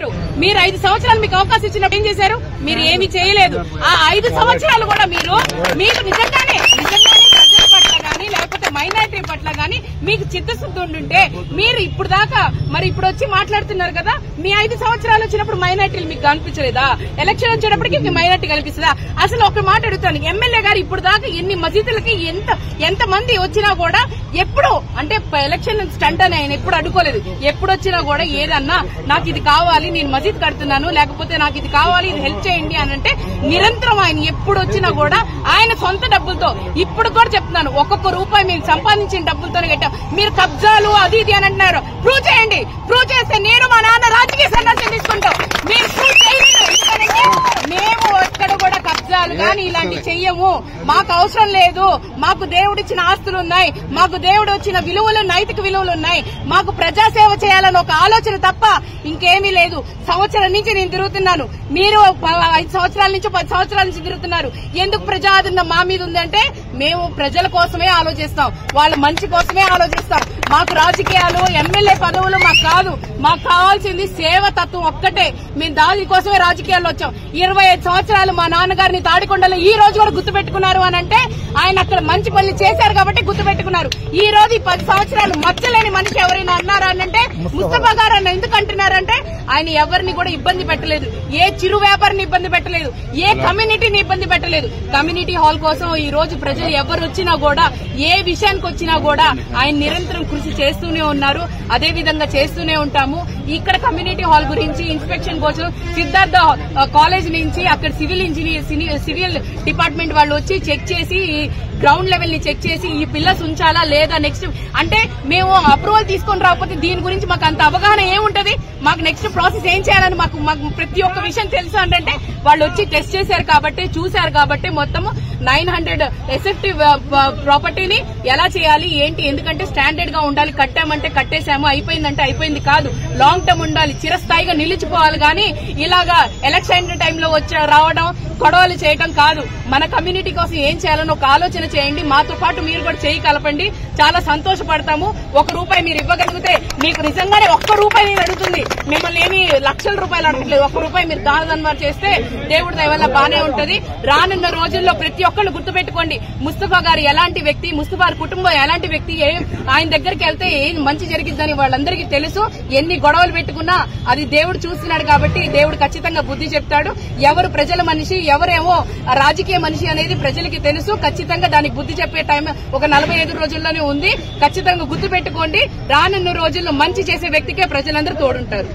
చేశారు? మీరు 5 సంవత్సరాలు మీకు అవకాశం ఇచ్చినప్పుడు ఏం చేశారు? మీరు ఏమి చేయలేదు. ఆ 5 సంవత్సరాలు కూడా మీకు నిజంగానే ప్రజల పట్ల గానీ లేకపోతే మైనారిటీ పట్ల గానీ మీకు చిత్తశుద్ధి ఉండుంటే మీరు ఇప్పుడు దాకా మరి ఇప్పుడు వచ్చి మాట్లాడుతున్నారు కదా, మీ 5 సంవత్సరాలు వచ్చినప్పుడు మైనారిటీలు మీకు కనిపించలేదా? ఎలక్షన్ వచ్చేటప్పటికి మీ మైనారిటీ కనిపిస్తుందా? అసలు ఒక మాట అడుగుతాను, ఎమ్మెల్యే గారు ఇప్పుడు దాకా ఎన్ని మసీదులకి ఎంత మంది వచ్చినా కూడా ఎప్పుడు అంటే ఎలక్షన్ స్టంట్ అని ఆయన ఎప్పుడు అడుకోలేదు. ఎప్పుడు వచ్చినా కూడా ఏదన్నా నాకు ఇది కావాలి, నేను మసీద్ కడుతున్నాను, లేకపోతే నాకు ఇది కావాలి, ఇది హెల్ప్ చేయండి అని అంటే నిరంతరం ఆయన ఎప్పుడు వచ్చినా కూడా ఆయన సొంత డబ్బులతో, ఇప్పుడు కూడా చెప్తున్నాను, ఒక్కొక్క రూపాయి మేము సంపాదించిన డబ్బులతోనే కట్టాం. మీరు కబ్జాలు అది ఇది అని అంటున్నారు, ప్రూవ్ చేయండి. ప్రూవ్ చేస్తే నేను మా నాన్న రాజకీయ సన్యాసం తీసుకుంటాం. మీరు ప్రూవ్ చేయలేదు. ఎందుకంటే మేము ఎక్కడ కూడా కబ్జాలు కానీ ఇలాంటివి చెయ్యము. మాకు అవసరం లేదు. మాకు దేవుడిచ్చిన ఆస్తులు ఉన్నాయి, మాకు దేవుడు వచ్చిన విలువలు, నైతిక విలువలు ఉన్నాయి. మాకు ప్రజాసేవ చేయాలని ఒక ఆలోచన తప్ప ఇంకేమీ లేదు. సంవత్సరం నుంచి నేను తిరుగుతున్నాను, మీరు 5 సంవత్సరాల నుంచి 10 సంవత్సరాల నుంచి తిరుగుతున్నారు. ఎందుకు ప్రజా ఆదరణ మా మీద ఉందంటే మేము ప్రజల కోసమే ఆలోచిస్తాం, వాళ్ళ మంచి కోసమే ఆలోచిస్తాం. మాకు రాజకీయాలు ఎమ్మెల్యే పదవులు మాకు కాదు. మాకు కావాల్సింది సేవతత్వం ఒక్కటే. మేము దానికోసమే రాజకీయాల్లో వచ్చాం. 25 సంవత్సరాలు మా నాన్నగారిని తాడికొండలో ఈ రోజు కూడా గుర్తుపెట్టుకున్నారు అని అంటే ఆయన అక్కడ మంచి పనులు చేశారు కాబట్టి గుర్తుపెట్టుకున్నారు. ఈ రోజు 10 సంవత్సరాలు మచ్చలేని మనిషి ఎవరైనా అన్నారా అంటే ముస్తఫా గారు అన్న. ఎందుకు అంటున్నారంటే ఆయన ఎవరిని కూడా ఇబ్బంది పెట్టలేదు, ఏ చిరు వ్యాపారిని ఇబ్బంది పెట్టలేదు, ఏ కమ్యూనిటీని ఇబ్బంది పెట్టలేదు. కమ్యూనిటీ హాల్ కోసం ఈ రోజు ప్రజలు ఎవరు వచ్చినా కూడా ఏ విషయానికి వచ్చినా కూడా ఆయన నిరంతరం కృషి చేస్తూనే ఉన్నారు. అదే విధంగా చేస్తూనే ఉంటాము. ఇక్కడ కమ్యూనిటీ హాల్ గురించి ఇన్స్పెక్షన్ కోసం సిద్ధార్థ కాలేజ్ నుంచి అక్కడ సివిల్ డిపార్ట్మెంట్ వాళ్ళు వచ్చి చెక్ చేసి గ్రౌండ్ లెవెల్ ని చెక్ చేసి ఈ పిల్లర్స్ ఉంచాలా లేదా నెక్స్ట్ అంటే మేము అప్రూవల్ తీసుకొని రాకపోతే దీని గురించి మాకు అంత అవగాహన ఏముంటది? మాకు నెక్స్ట్ ప్రాసెస్ ఏం చేయాలని మాకు ప్రతి ఒక్క విషయం తెలుసు అంటే వాళ్ళు వచ్చి టెస్ట్ చేశారు కాబట్టి చూశారు కాబట్టి మొత్తము 900 ఎసెప్టివ్ ప్రాపర్టీని ఎలా చేయాలి ఏంటి, ఎందుకంటే స్టాండర్డ్ గా ఉండాలి. కట్టామంటే కట్టేశాము, అయిపోయిందంటే అయిపోయింది కాదు, లాంగ్ టర్మ్ ఉండాలి, చిరస్థాయిగా నిలిచిపోవాలి. కానీ ఇలాగా ఎలక్షన్ టైంలో రావడం గొడవలు చేయడం కాదు. మన కమ్యూనిటీ కోసం ఏం చేయాలని ఒక ఆలోచన చేయండి. మాతో పాటు మీరు కూడా చేయి కలపండి, చాలా సంతోషపడతాము. ₹1 మీరు ఇవ్వగలిగితే మీకు నిజంగానే ₹1 నేను అడుగుతుంది, మిమ్మల్ని ఏమి లక్షల రూపాయలు అడగట్లేదు. ₹1 మీరు దానధర్మాలు చేస్తే దేవుడి దయ వల్ల బానే ఉంటది. రానున్న రోజుల్లో ప్రతి ఒక్కళ్ళు గుర్తుపెట్టుకోండి, ముస్తఫా గారు ఎలాంటి వ్యక్తి, ముస్తఫా కుటుంబం ఎలాంటి వ్యక్తి, ఆయన దగ్గరికి వెళ్తే ఏం మంచి జరిగిద్దని వాళ్ళందరికీ తెలుసు. ఎన్ని గొడవలు పెట్టుకున్నా అది దేవుడు చూస్తున్నాడు కాబట్టి దేవుడు ఖచ్చితంగా బుద్ధి చెప్తాడు. ఎవరు ప్రజల మనిషి, ఎవరేమో రాజకీయ మనిషి అనేది ప్రజలకి తెలుసు. ఖచ్చితంగా దానికి బుద్ధి చెప్పే టైం ఒక 45 రోజుల్లోనే ఉంది. ఖచ్చితంగా గుర్తుపెట్టుకోండి, రానున్న రోజుల్లో మంచి చేసే వ్యక్తికే ప్రజలందరూ తోడుంటారు.